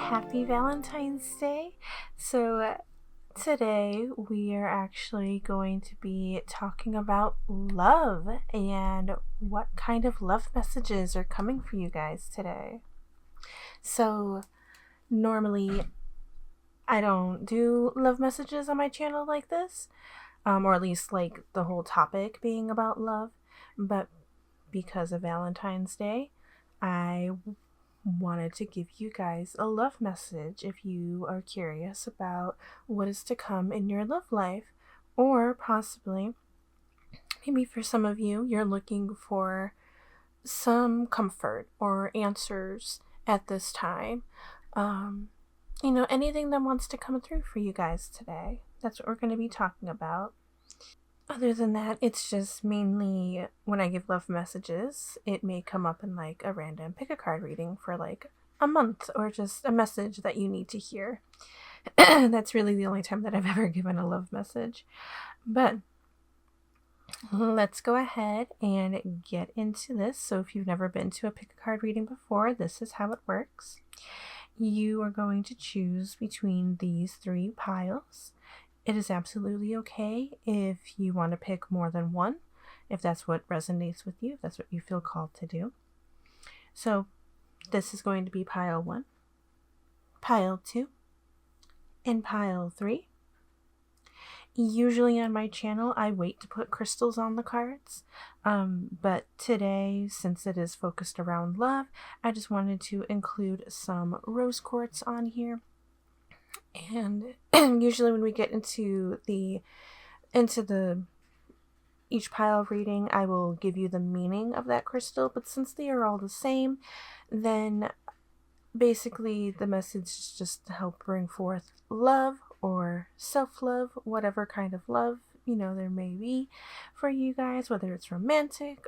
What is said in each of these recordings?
Happy Valentine's Day. Today we are actually going to be talking about love and what kind of love messages are coming for you guys today. So, normally I don't do love messages on my channel like this, or at least like the whole topic being about love, but because of Valentine's Day, I wanted to give you guys a love message if you are curious about what is to come in your love life, or possibly maybe for some of you you're looking for some comfort or answers at this time. Anything that wants to come through for you guys today. That's what we're going to be talking about. Other than that, it's just mainly when I give love messages, it may come up in like a random pick a card reading for like a month, or just a message that you need to hear. That's really the only time that I've ever given a love message. But let's go ahead and get into this. So if you've never been to a pick a card reading before, this is how it works. You are going to choose between these three piles. It is absolutely okay if you want to pick more than one, if that's what resonates with you, if that's what you feel called to do. So this is going to be pile 1, pile 2, and pile 3. Usually on my channel, I wait to put crystals on the cards, but today, since it is focused around love, I just wanted to include some rose quartz on here. And usually when we get into each pile reading, I will give you the meaning of that crystal, but since they are all the same, then basically the message is just to help bring forth love or self-love, whatever kind of love there may be for you guys, whether it's romantic,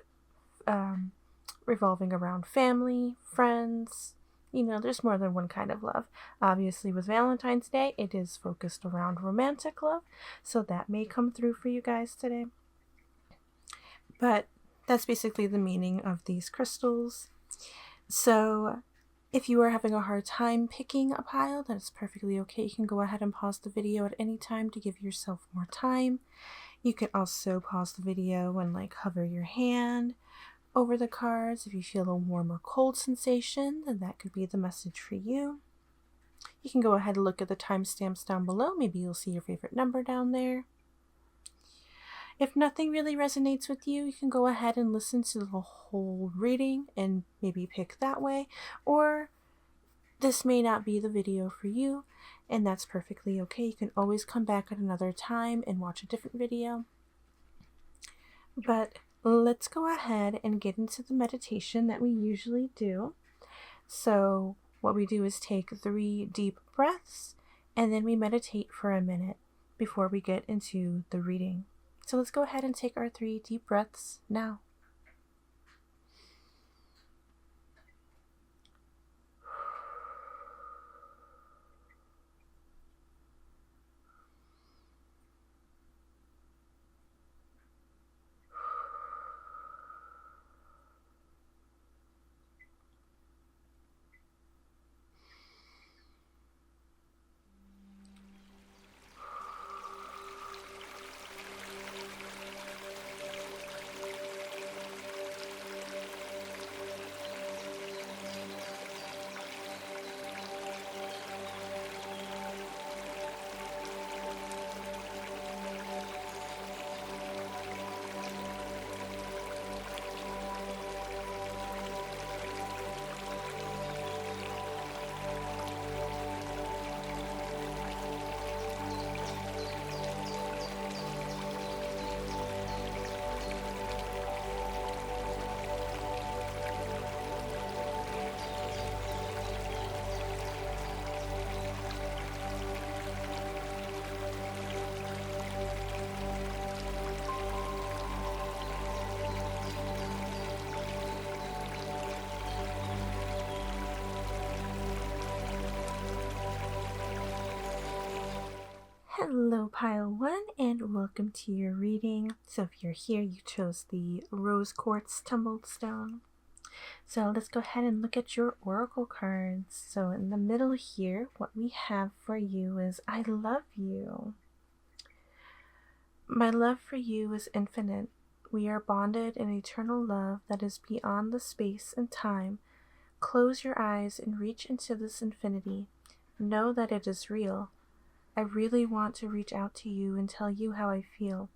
revolving around family, friends. There's more than one kind of love. Obviously, with Valentine's Day, it is focused around romantic love, so that may come through for you guys today. But that's basically the meaning of these crystals. So if you are having a hard time picking a pile, that's perfectly okay. You can go ahead and pause the video at any time to give yourself more time. You can also pause the video and hover your hand over the cards. If you feel a warm or cold sensation, then that could be the message for you. You can go ahead and look at the timestamps down below. Maybe you'll see your favorite number down there. If nothing really resonates with you, you can go ahead and listen to the whole reading and maybe pick that way. Or this may not be the video for you, and that's perfectly okay. You can always come back at another time and watch a different video. But let's go ahead and get into the meditation that we usually do. So what we do is take 3 deep breaths, and then we meditate for a minute before we get into the reading. So let's go ahead and take our 3 deep breaths now. Hello, pile 1, and welcome to your reading. So if you're here, you chose the rose quartz tumbled stone. So let's go ahead and look at your oracle cards. So in the middle here, what we have for you is I love you. My love for you is infinite. We are bonded in eternal love that is beyond the space and time. Close your eyes and reach into this infinity. Know that it is real. I really want to reach out to you and tell you how I feel.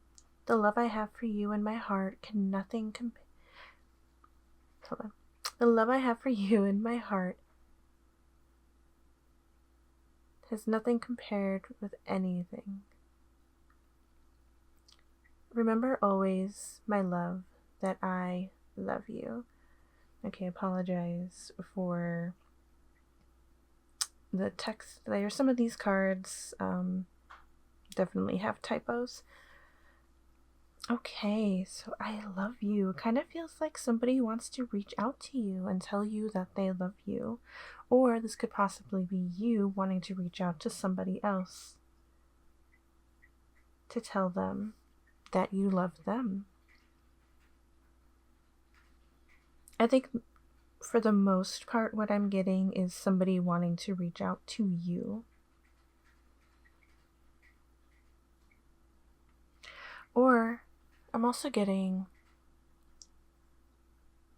The love I have for you in my heart can nothing compare. Hold on. The love I have for you in my heart has nothing compared with anything. Remember always, my love, that I love you. Okay, apologize for the text there. Some of these cards definitely have typos. Okay, so I love you. It kind of feels like somebody wants to reach out to you and tell you that they love you. Or this could possibly be you wanting to reach out to somebody else to tell them that you love them. I think for the most part what I'm getting is somebody wanting to reach out to you. Or I'm also getting,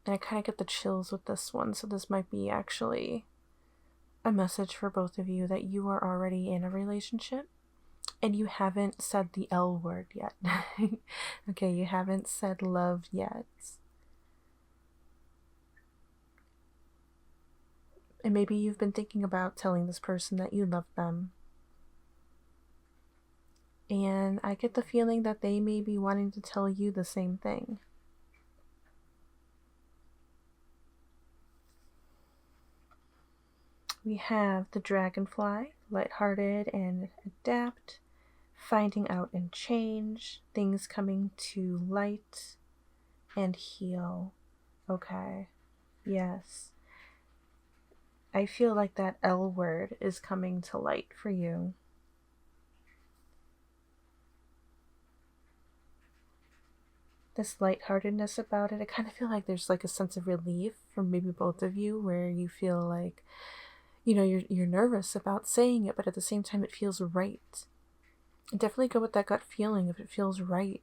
and I kind of get the chills with this one, so this might be actually a message for both of you that you are already in a relationship and you haven't said the L word yet. Okay, you haven't said love yet. And maybe you've been thinking about telling this person that you love them. And I get the feeling that they may be wanting to tell you the same thing. We have the dragonfly, lighthearted and adapt, finding out and change, things coming to light and heal. Okay, yes. I feel like that L word is coming to light for you. This lightheartedness about it, I kind of feel like there's like a sense of relief from maybe both of you where you feel like, you know, you're nervous about saying it, but at the same time it feels right. Definitely go with that gut feeling if it feels right.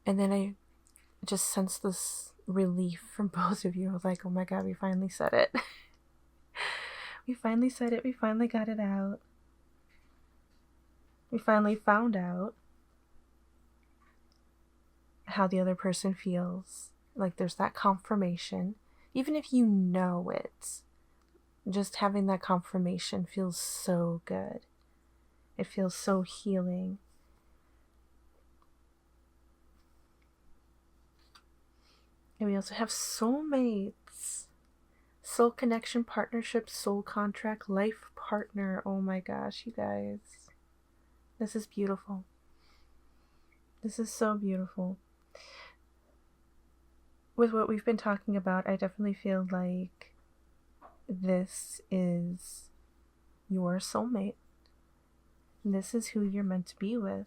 And then I just sense this relief from both of you. I was like, oh my god, we finally said it. We finally said it. We finally got it out. We finally found out how the other person feels. Like there's that confirmation. Even if you know it, just having that confirmation feels so good. It feels so healing. And we also have soulmates. Soul connection, partnership, soul contract, life partner. Oh my gosh, you guys. This is beautiful. This is so beautiful. With what we've been talking about, I definitely feel like this is your soulmate. This is who you're meant to be with.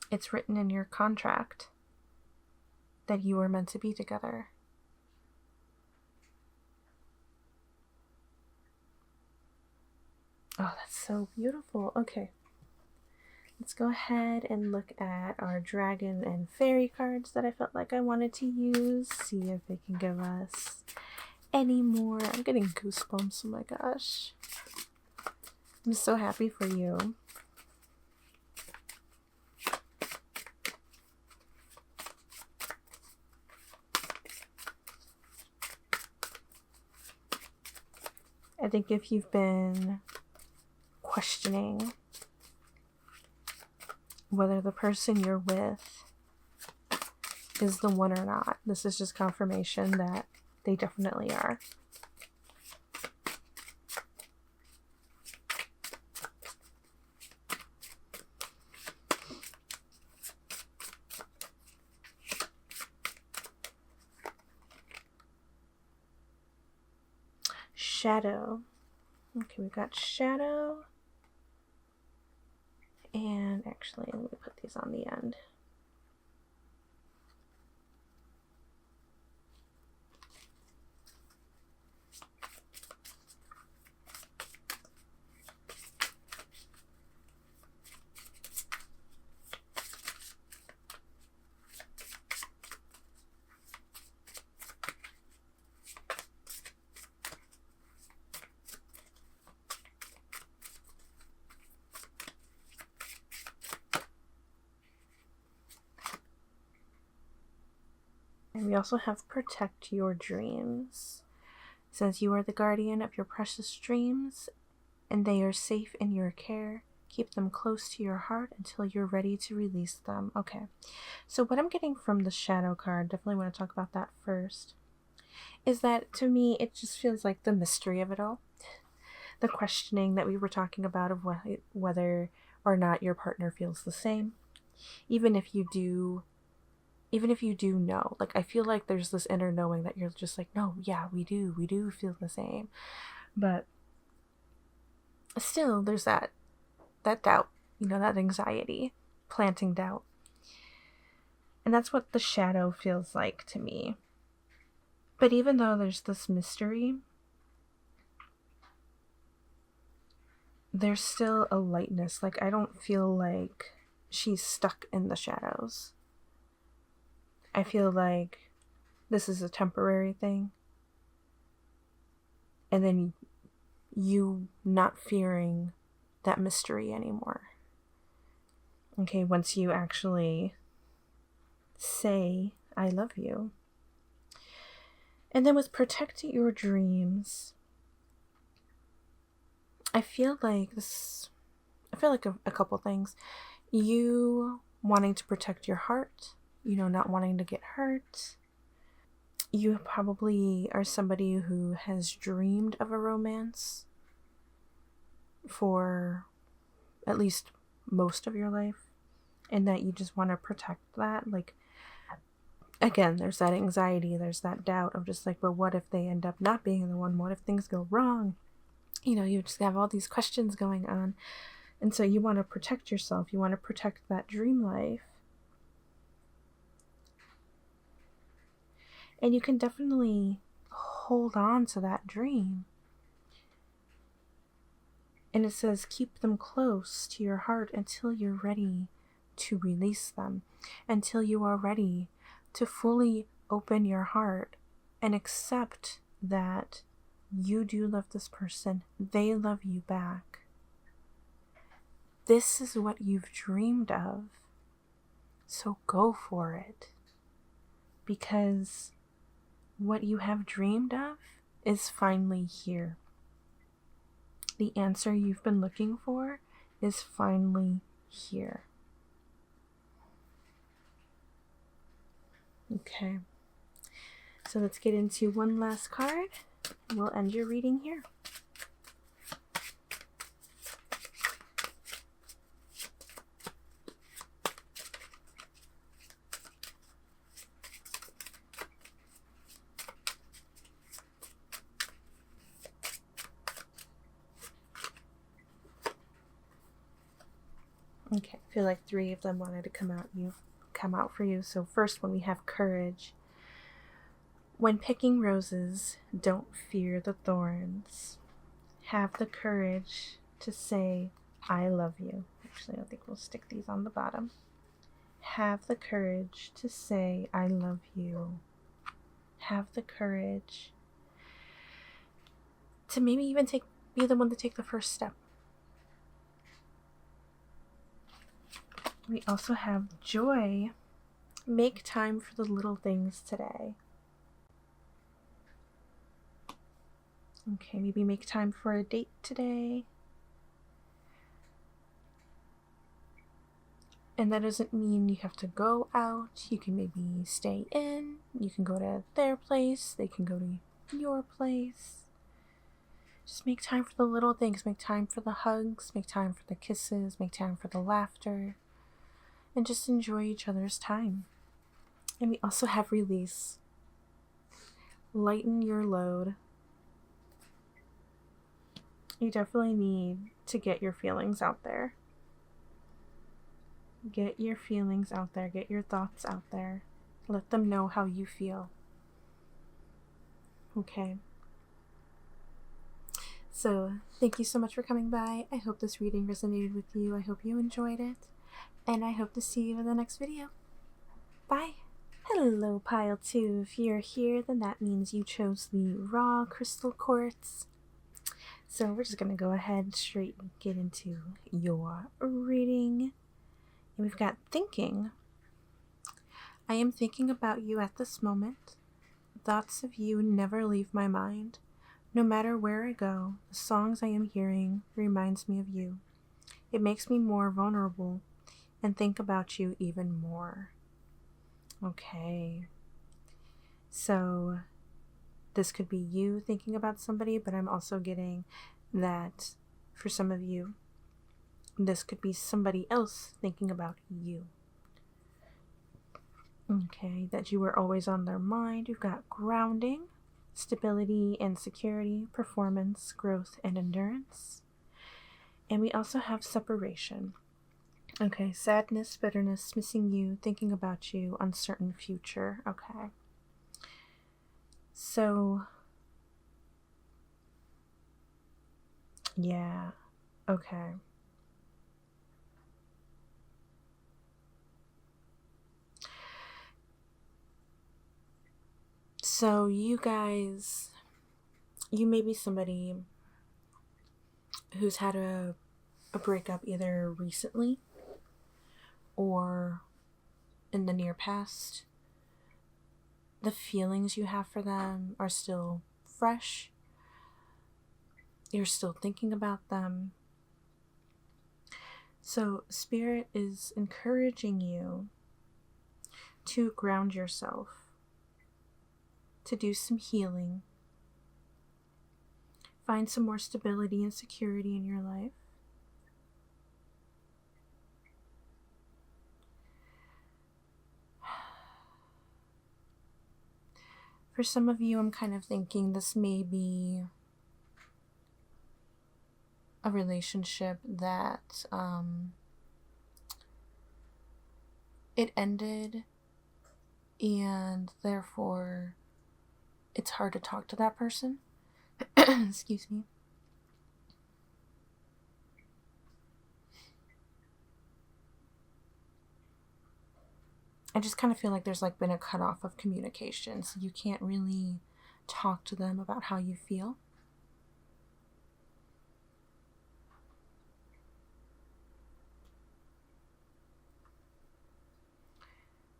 It's written in your contract that you are meant to be together. Oh, that's so beautiful. Okay. Let's go ahead and look at our dragon and fairy cards that I felt like I wanted to use. See if they can give us any more. I'm getting goosebumps. Oh my gosh. I'm so happy for you. I think if you've been questioning whether the person you're with is the one or not, this is just confirmation that they definitely are. Shadow. Okay, we got shadow. And actually, I'm going to put these on the end. We also have protect your dreams. It says you are the guardian of your precious dreams and they are safe in your care. Keep them close to your heart until you're ready to release them. Okay, so what I'm getting from the shadow card, definitely want to talk about that first, is that to me it just feels like the mystery of it all. The questioning that we were talking about of whether or not your partner feels the same. Even if you do know, like I feel like there's this inner knowing that you're just like, no, yeah, we do feel the same. But still there's that doubt, that anxiety, planting doubt. And that's what the shadow feels like to me. But even though there's this mystery, there's still a lightness. Like I don't feel like she's stuck in the shadows. I feel like this is a temporary thing. And then you not fearing that mystery anymore. Okay, once you actually say, I love you. And then with protecting your dreams, I feel like a couple things. You wanting to protect your heart, not wanting to get hurt. You probably are somebody who has dreamed of a romance for at least most of your life, and that you just want to protect that. Like, again, there's that anxiety, there's that doubt of just like, but what if they end up not being the one? What if things go wrong? You just have all these questions going on. And so you want to protect yourself. You want to protect that dream life. And you can definitely hold on to that dream. And it says, keep them close to your heart until you're ready to release them. Until you are ready to fully open your heart and accept that you do love this person. They love you back. This is what you've dreamed of. So go for it. Because what you have dreamed of is finally here. The answer you've been looking for is finally here. Okay. So let's get into one last card. We'll end your reading here. Okay, I feel like 3 of them wanted to come out for you. So first one, we have courage. When picking roses, don't fear the thorns. Have the courage to say, I love you. Actually, I think we'll stick these on the bottom. Have the courage to say, I love you. Have the courage to maybe even be the one to take the first step. We also have joy. Make time for the little things today. Okay, maybe make time for a date today. And that doesn't mean you have to go out. You can maybe stay in. You can go to their place. They can go to your place. Just make time for the little things. Make time for the hugs. Make time for the kisses. Make time for the laughter. And just enjoy each other's time. And we also have release. Lighten your load. You definitely need to get your feelings out there. Get your feelings out there. Get your thoughts out there. Let them know how you feel. Okay. So, thank you so much for coming by. I hope this reading resonated with you. I hope you enjoyed it. And I hope to see you in the next video. Bye. Hello, Pile 2. If you're here, then that means you chose the raw crystal quartz. So we're just going to go ahead straight and get into your reading. And we've got thinking. I am thinking about you at this moment. Thoughts of you never leave my mind. No matter where I go, the songs I am hearing reminds me of you. It makes me more vulnerable and think about you even more. Okay. So this could be you thinking about somebody, but I'm also getting that for some of you, this could be somebody else thinking about you. Okay, that you were always on their mind. You've got grounding, stability and security, performance, growth, and endurance. And we also have separation. Okay, sadness, bitterness, missing you, thinking about you, uncertain future. Okay. So, yeah, okay. So, you guys, you may be somebody who's had a breakup either recently or in the near past. The feelings you have for them are still fresh. You're still thinking about them. So, Spirit is encouraging you to ground yourself, to do some healing, find some more stability and security in your life. For some of you, I'm kind of thinking this may be a relationship that it ended, and therefore it's hard to talk to that person. Excuse me. I just kind of feel like there's been a cutoff of communication, so you can't really talk to them about how you feel.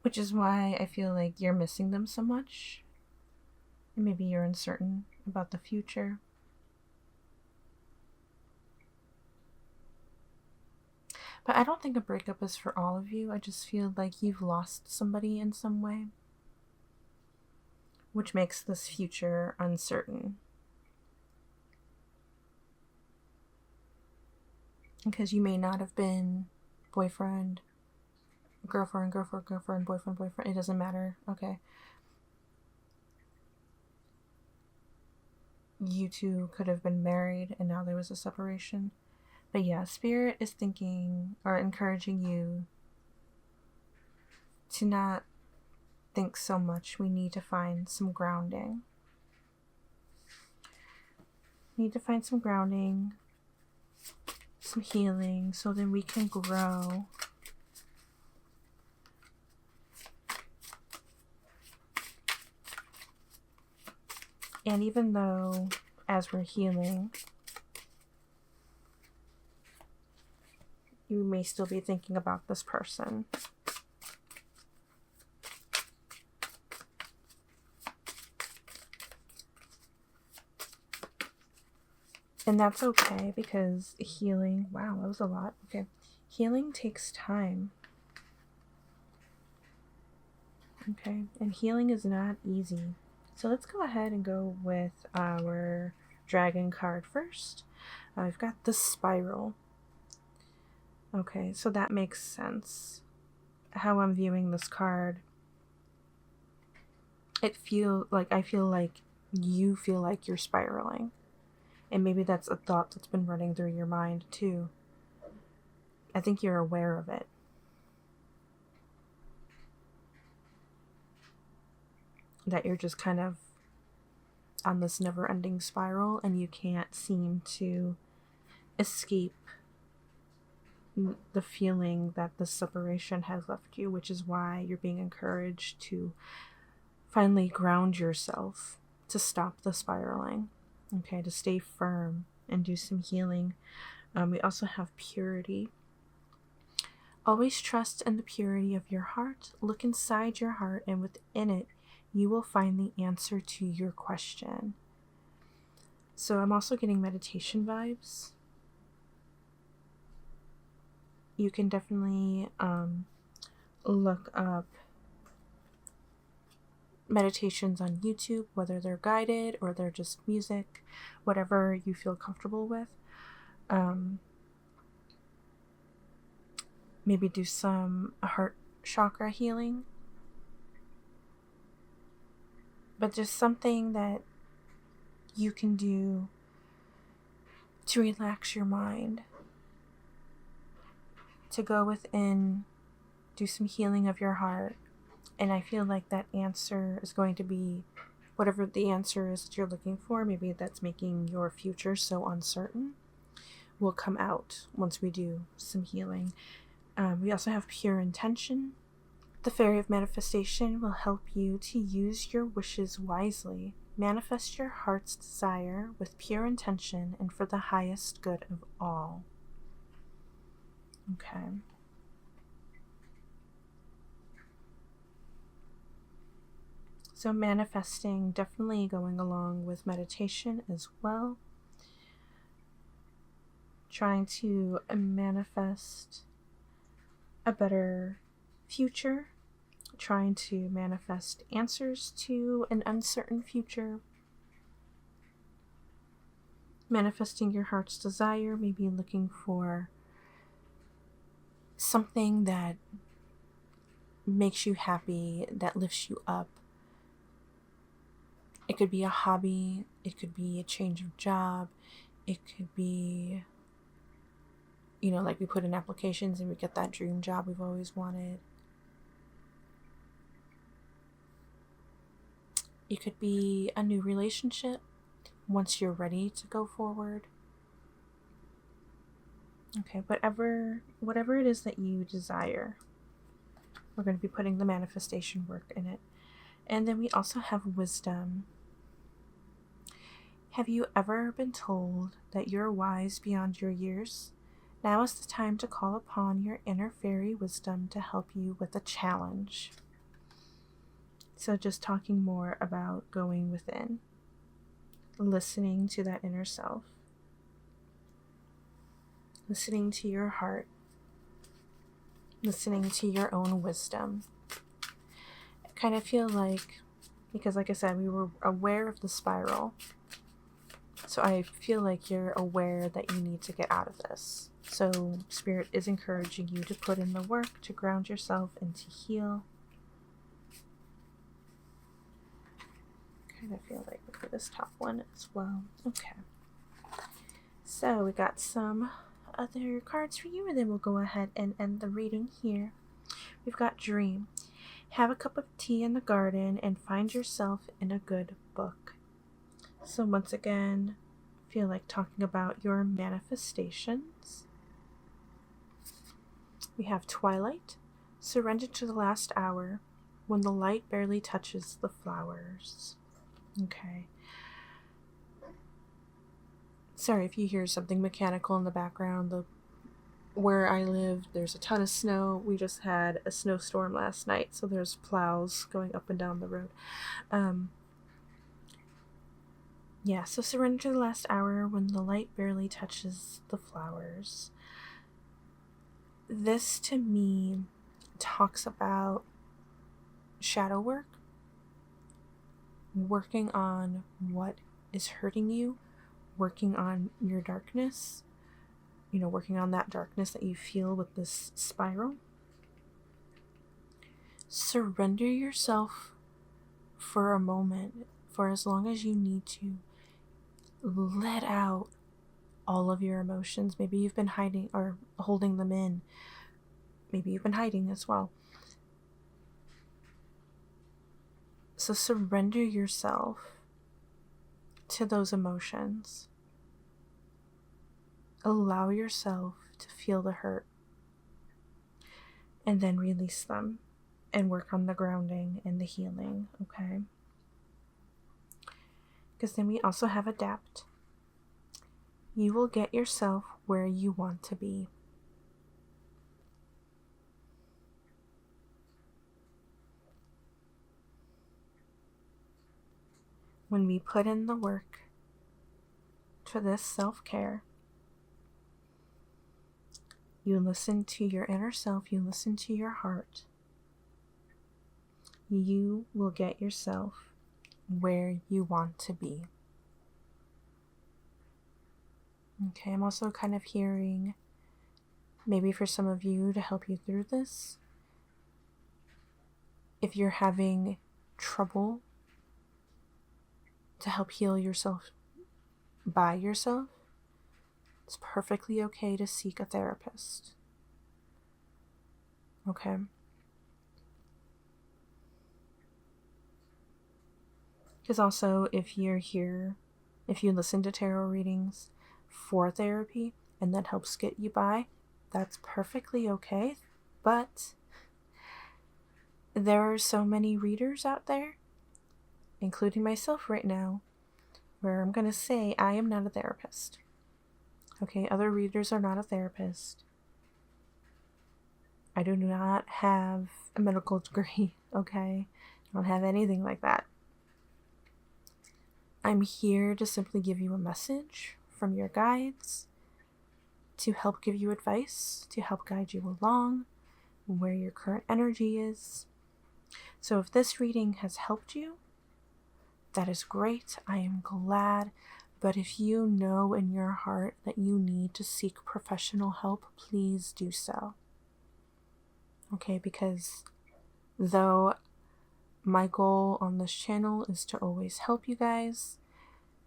Which is why I feel like you're missing them so much. And maybe you're uncertain about the future. But I don't think a breakup is for all of you. I just feel like you've lost somebody in some way, which makes this future uncertain. Because you may not have been boyfriend, girlfriend, boyfriend. It doesn't matter. Okay. You two could have been married and now there was a separation. But yeah, Spirit is thinking or encouraging you to not think so much. We need to find some grounding. Some healing, so then we can grow. And even though, as we're healing, you may still be thinking about this person. And that's okay, because healing, wow, that was a lot. Okay. Healing takes time. Okay. And healing is not easy. So let's go ahead and go with our dragon card first. We've got the spiral. Okay, so that makes sense. How I'm viewing this card, I feel like you feel like you're spiraling. And maybe that's a thought that's been running through your mind too. I think you're aware of it. That you're just kind of on this never-ending spiral and you can't seem to escape the feeling that the separation has left you, which is why you're being encouraged to finally ground yourself, to stop the spiraling, okay, to stay firm and do some healing. We also have purity. Always trust in the purity of your heart. Look inside your heart, and within it, you will find the answer to your question. So I'm also getting meditation vibes. You can definitely look up meditations on YouTube, whether they're guided or they're just music, whatever you feel comfortable with. Maybe do some heart chakra healing. But just something that you can do to relax your mind, to go within, do some healing of your heart. And I feel like that answer is going to be whatever the answer is that you're looking for. Maybe that's making your future so uncertain will come out once we do some healing. We also have pure intention. The Fairy of Manifestation will help you to use your wishes wisely. Manifest your heart's desire with pure intention and for the highest good of all. Okay. So manifesting, definitely going along with meditation as well. Trying to manifest a better future. Trying to manifest answers to an uncertain future. Manifesting your heart's desire, maybe looking for something that makes you happy, that lifts you up. It could be a hobby, it could be a change of job, it could be, like we put in applications and we get that dream job we've always wanted. It could be a new relationship once you're ready to go forward. Okay, whatever it is that you desire, we're going to be putting the manifestation work in it. And then we also have wisdom. Have you ever been told that you're wise beyond your years? Now is the time to call upon your inner fairy wisdom to help you with a challenge. So just talking more about going within, listening to that inner self, listening to your heart, listening to your own wisdom. I kind of feel like, because like I said, we were aware of the spiral. So I feel like you're aware that you need to get out of this. So Spirit is encouraging you to put in the work, to ground yourself and to heal. Kind of feel like for this top one as well. Okay. So we got some other cards for you, and then we'll go ahead and end the reading here. We've got Dream. Have a cup of tea in the garden and find yourself in a good book. So once again, feel like talking about your manifestations. We have Twilight. Surrender to the last hour when the light barely touches the flowers. Okay. Sorry if you hear something mechanical in the background. Where I live, there's a ton of snow. We just had a snowstorm last night, so there's plows going up and down the road. So surrender to the last hour when the light barely touches the flowers. This, to me, talks about shadow work. Working on what is hurting you. Working on your darkness. Working on that darkness that you feel with this spiral. Surrender yourself for a moment, for as long as you need to. Let out all of your emotions. Maybe you've been hiding or holding them in. Maybe you've been hiding as well. So surrender yourself to those emotions. Allow yourself to feel the hurt. And then release them and work on the grounding and the healing, okay? Because then we also have Adapt. You will get yourself where you want to be. when we put in the work for this self-care, you listen to your inner self, you listen to your heart, you will get yourself where you want to be. Okay, I'm also kind of hearing, maybe for some of you to help you through this, if you're having trouble to help heal yourself by yourself, it's perfectly okay to seek a therapist. Okay? Because also, if you're here, if you listen to tarot readings for therapy and that helps get you by, that's perfectly okay. But there are so many readers out there, including myself right now, where I'm going to say I am not a therapist. Okay, other readers are not a therapist. I do not have a medical degree, okay? I don't have anything like that. I'm here to simply give you a message from your guides, to help give you advice, to help guide you along where your current energy is. So if this reading has helped you, that is great. I am glad. But if you know in your heart that you need to seek professional help, please do so. Okay, because though my goal on this channel is to always help you guys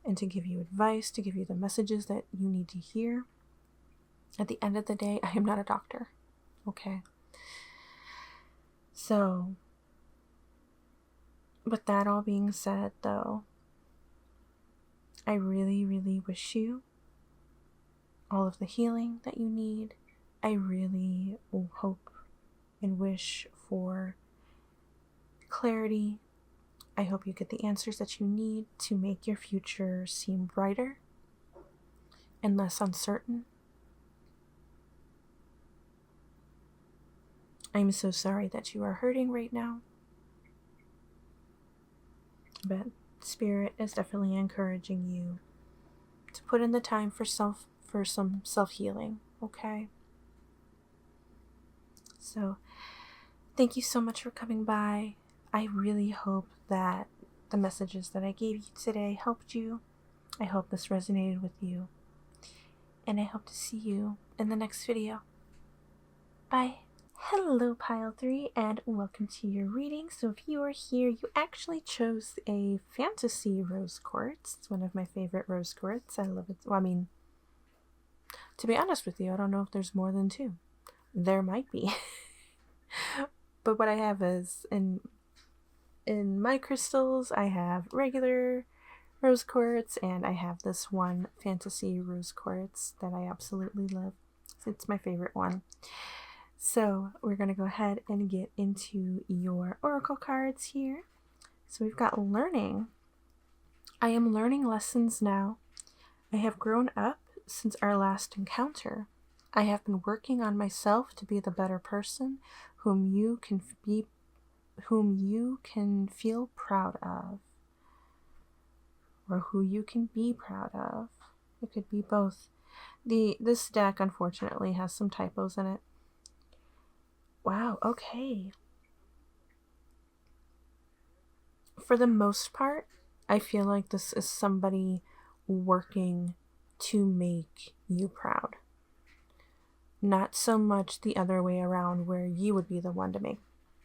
and to give you advice, to give you the messages that you need to hear, at the end of the day, I am not a doctor. Okay? So, with that all being said, though, I really, really wish you all of the healing that you need. I really hope and wish for clarity. I hope you get the answers that you need to make your future seem brighter and less uncertain. I'm so sorry that you are hurting right now, but Spirit is definitely encouraging you to put in the time for some self-healing, okay? So, thank you so much for coming by. I really hope that the messages that I gave you today helped you. I hope this resonated with you. And I hope to see you in the next video. Bye. Hello, Pile 3, and welcome to your reading. So if you are here, you actually chose a fantasy rose quartz. It's one of my favorite rose quartz. I love it. Well, I mean, to be honest with you, I don't know if there's more than 2. There might be. But what I have is, in my crystals, I have regular rose quartz, and I have this one fantasy rose quartz that I absolutely love. It's my favorite one. So we're going to go ahead and get into your oracle cards here. So we've got learning. I am learning lessons now. I have grown up since our last encounter. I have been working on myself to be the better person whom you can feel proud of, or who you can be proud of. It could be both. This deck unfortunately has some typos in it. Wow, okay. For the most part, I feel like this is somebody working to make you proud. Not so much the other way around where you would be the one to make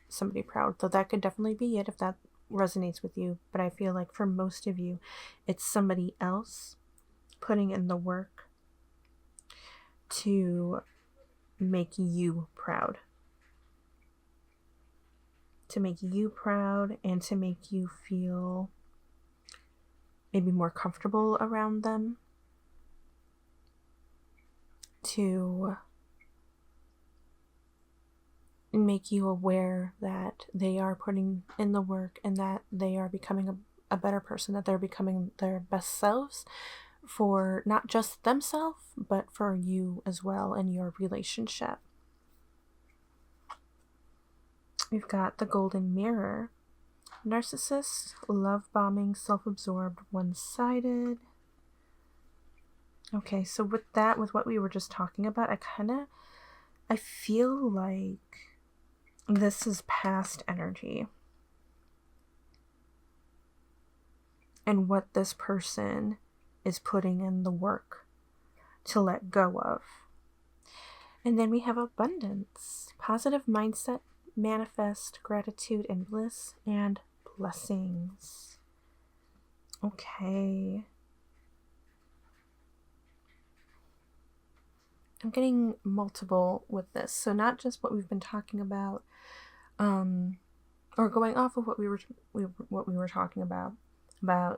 somebody proud. Though that could definitely be it if that resonates with you. But I feel like for most of you, it's somebody else putting in the work to make you proud. To make you proud and to make you feel maybe more comfortable around them. To make you aware that they are putting in the work and that they are becoming a better person, that they're becoming their best selves for not just themselves, but for you as well in your relationship. We've got the golden mirror, narcissist, love bombing, self-absorbed, one-sided. Okay, so with what we were just talking about, I feel like this is past energy. And what this person is putting in the work to let go of. And then we have abundance, positive mindset, manifest, gratitude and bliss, and blessings. Okay. I'm getting multiple with this. So not just what we've been talking about, or going off of what we were talking about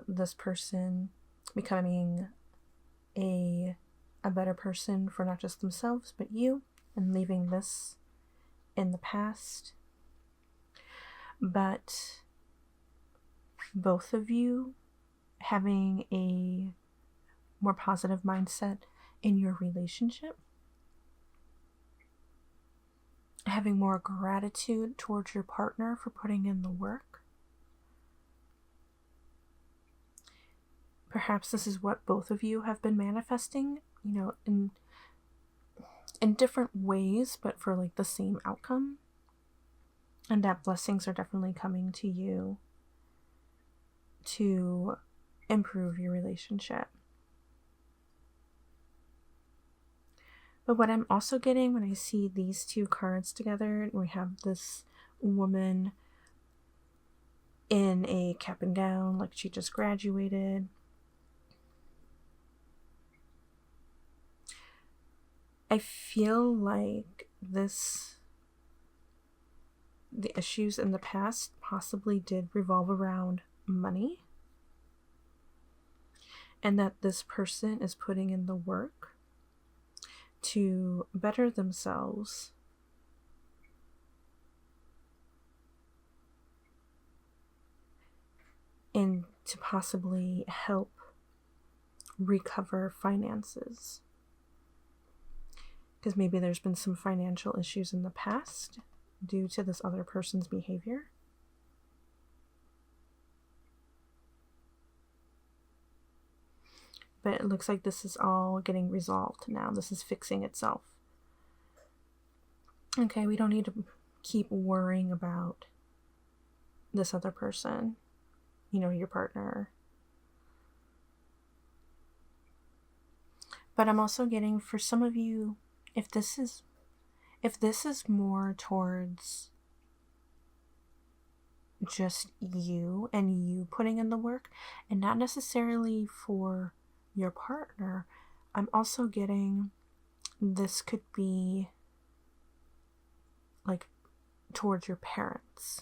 this person becoming a better person for not just themselves but you, and leaving this in the past. But both of you having a more positive mindset in your relationship, having more gratitude towards your partner for putting in the work. Perhaps this is what both of you have been manifesting, in different ways, but for like the same outcome. And that blessings are definitely coming to you to improve your relationship. But what I'm also getting when I see these two cards together, and we have this woman in a cap and gown, like she just graduated. I feel like the issues in the past possibly did revolve around money, and that this person is putting in the work to better themselves and to possibly help recover finances. Because maybe there's been some financial issues in the past due to this other person's behavior. But it looks like this is all getting resolved now. This is fixing itself. Okay, we don't need to keep worrying about this other person, your partner. But I'm also getting, for some of you, if this is more towards just you and you putting in the work and not necessarily for your partner, I'm also getting this could be like towards your parents.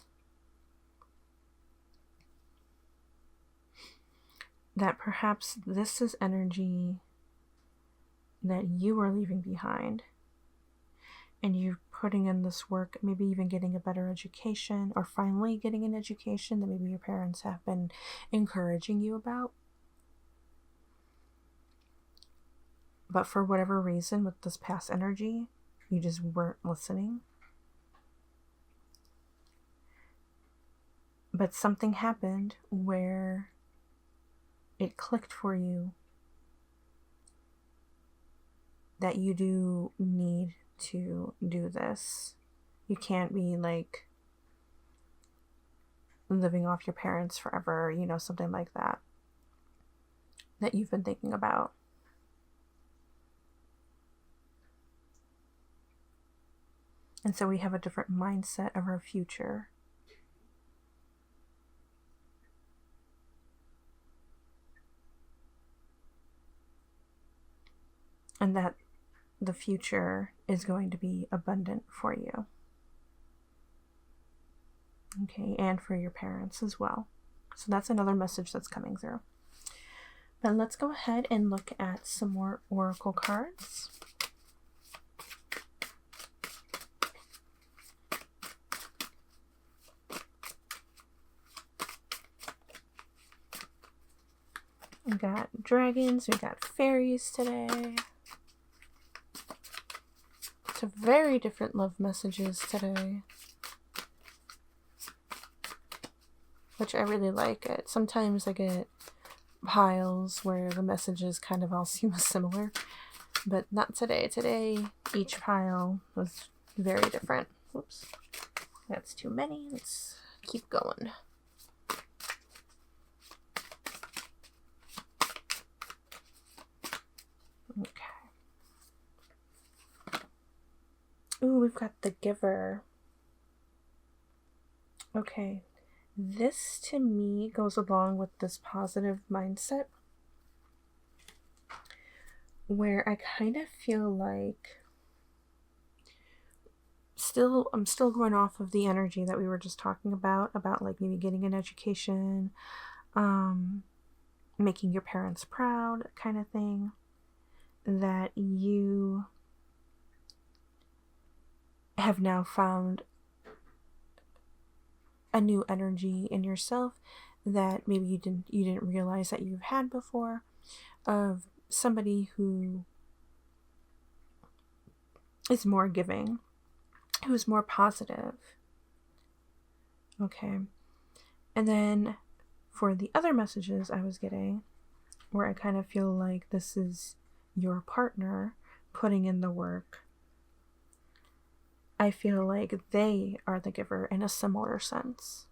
That perhaps this is energy that you are leaving behind, and you're putting in this work, maybe even getting a better education, or finally getting an education that maybe your parents have been encouraging you about. But for whatever reason, with this past energy, you just weren't listening. But something happened where it clicked for you that you do need to do this. You can't be like living off your parents forever, something like that you've been thinking about. And so we have a different mindset of our future. And that the future is going to be abundant for you. Okay, and for your parents as well. So that's another message that's coming through. But let's go ahead and look at some more oracle cards. We got dragons, we got fairies today. So very different love messages today. which I really like it. Sometimes I get piles where the messages kind of all seem similar, but not today. Today, each pile was very different. Whoops, that's too many. Let's keep going. Okay. Ooh, we've got the Giver. Okay. This, to me, goes along with this positive mindset where I kind of feel like I'm still going off of the energy that we were just talking about like maybe getting an education, making your parents proud kind of thing, that you have now found a new energy in yourself that maybe you didn't realize that you've had before, of somebody who is more giving, who's more positive. Okay. And then for the other messages I was getting, where I kind of feel like this is your partner putting in the work, I feel like they are the giver in a similar sense.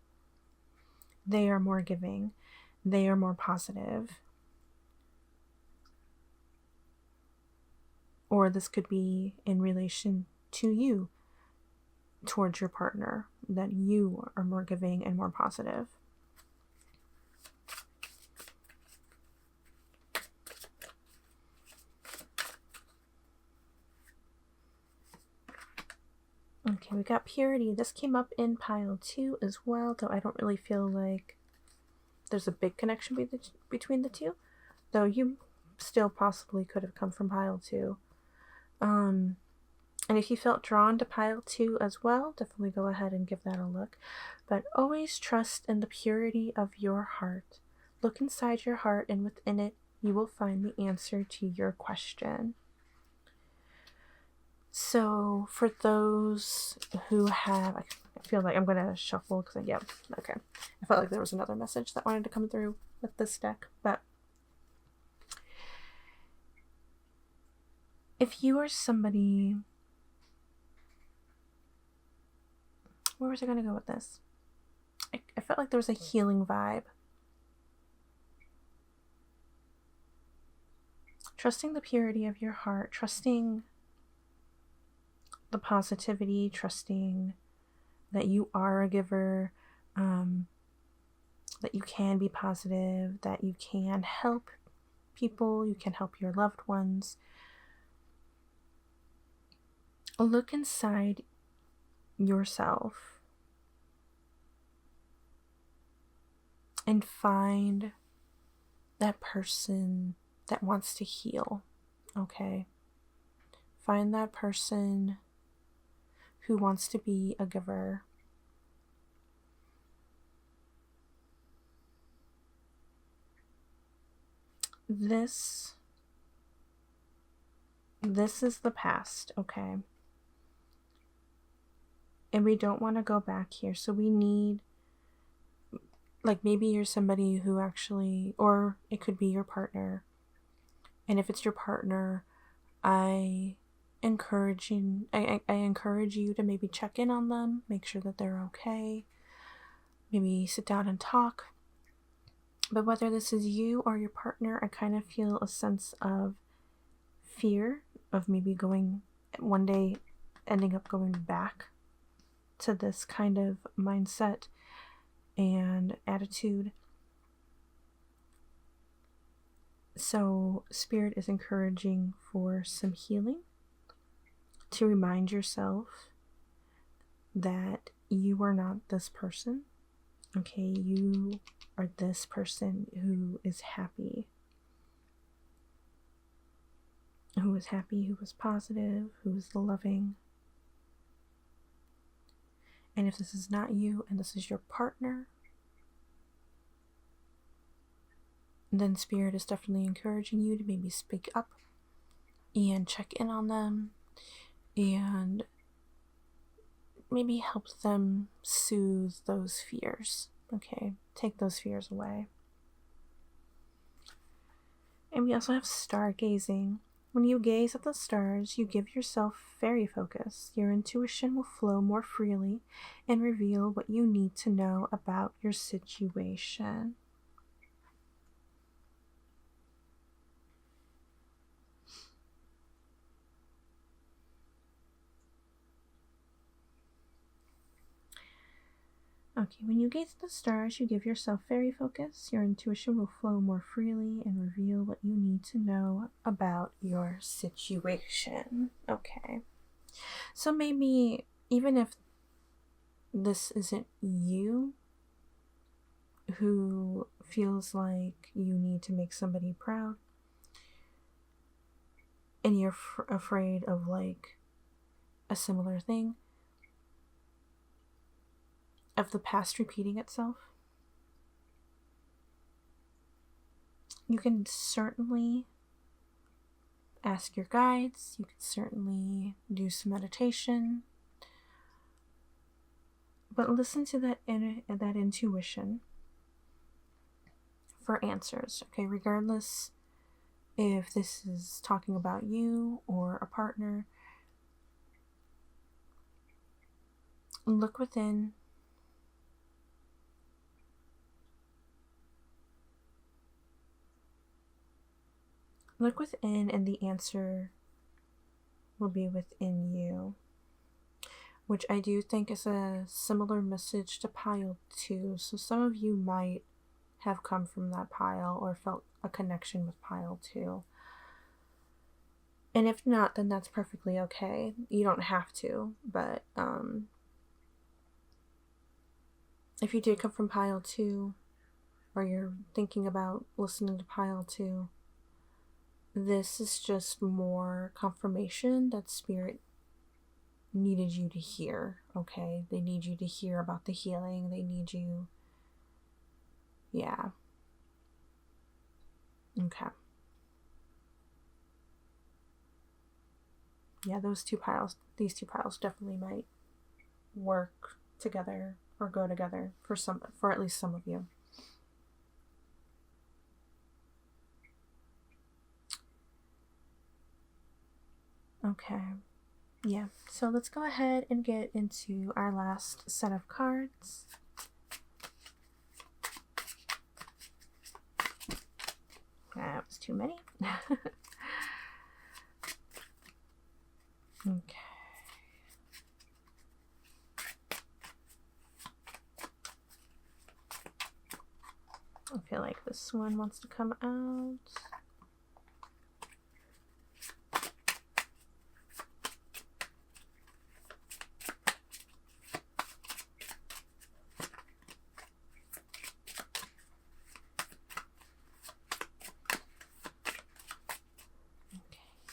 They are more giving. They are more positive. Or this could be in relation to you, towards your partner, that you are more giving and more positive. Okay, we got purity. This came up in pile 2 as well, though I don't really feel like there's a big connection between the two, though you still possibly could have come from pile 2. And if you felt drawn to pile 2 as well, definitely go ahead and give that a look. But always trust in the purity of your heart. Look inside your heart, and within it, you will find the answer to your question. So for those who have, I feel like I'm going to shuffle because, okay. I felt like there was another message that wanted to come through with this deck. But if you are somebody, where was I going to go with this? I felt like there was a healing vibe. Trusting the purity of your heart, trusting the positivity, trusting that you are a giver, that you can be positive, that you can help people, you can help your loved ones. Look inside yourself and find that person that wants to heal, okay? Find that person who wants to be a giver. This is the past, okay? And we don't want to go back here. So we need, like, maybe you're somebody who actually, or it could be your partner. And if it's your partner, I encourage you to maybe check in on them, make sure that they're okay, maybe sit down and talk. But whether this is you or your partner, I kind of feel a sense of fear of maybe one day ending up going back to this kind of mindset and attitude. So Spirit is encouraging for some healing, to remind yourself that you are not this person. Okay, you are this person who is happy. Who is happy, who is positive, who is loving. And if this is not you and this is your partner, then Spirit is definitely encouraging you to maybe speak up and check in on them and maybe help them soothe those fears, Okay, take those fears away. And we also have stargazing. When you gaze at the stars, you give yourself fairy focus. Your intuition will flow more freely and reveal what you need to know about your situation. Okay, when you gaze at the stars, you give yourself fairy focus. Your intuition will flow more freely and reveal what you need to know about your situation. Okay. So maybe even if this isn't you who feels like you need to make somebody proud and you're afraid of like a similar thing, of the past repeating itself, you can certainly ask your guides, you can certainly do some meditation, but listen to that intuition for answers, okay? Regardless if this is talking about you or a partner, look within. Look within, and the answer will be within you, which I do think is a similar message to pile 2. So some of you might have come from that pile or felt a connection with pile 2. And if not, then that's perfectly okay. You don't have to, but if you did come from pile 2, or you're thinking about listening to pile 2, this is just more confirmation that Spirit needed you to hear, okay? They need you to hear about the healing. They need you, yeah. Okay. Yeah, these two piles definitely might work together or go together for at least some of you. Okay. Yeah, so let's go ahead and get into our last set of cards. That was too many. Okay. I feel like this one wants to come out.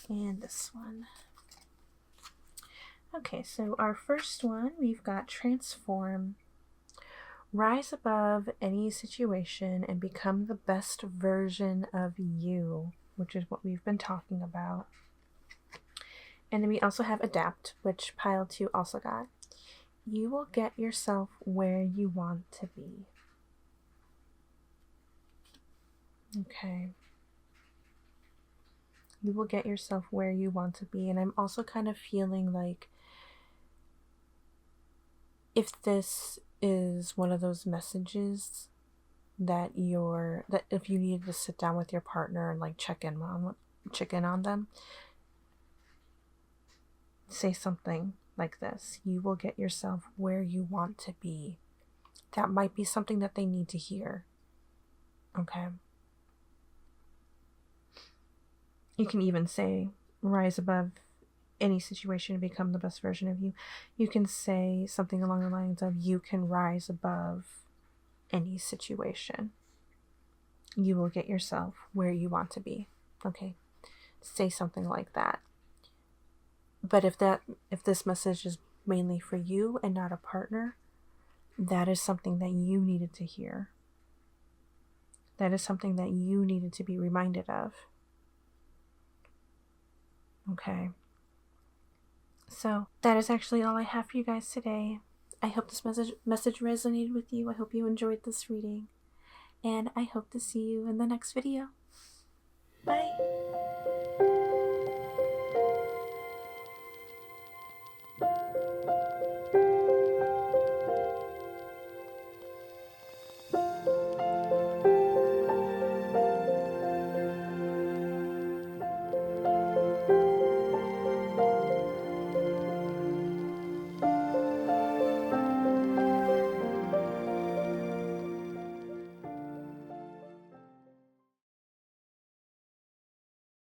And this one. Okay, so our first one, we've got transform. Rise above any situation and become the best version of you, which is what we've been talking about. And then we also have adapt, which pile 2 also got. You will get yourself where you want to be. Okay. You will get yourself where you want to be. And I'm also kind of feeling like if this is one of those messages that if you needed to sit down with your partner and like check in on them, say something like this: you will get yourself where you want to be. That might be something that they need to hear. Okay. You can even say rise above any situation and become the best version of you. You can say something along the lines of you can rise above any situation. You will get yourself where you want to be. Okay. Say something like that. But if this message is mainly for you and not a partner, that is something that you needed to hear. That is something that you needed to be reminded of. Okay. So that is actually all I have for you guys today. I hope this message resonated with you. I hope you enjoyed this reading. And I hope to see you in the next video. Bye!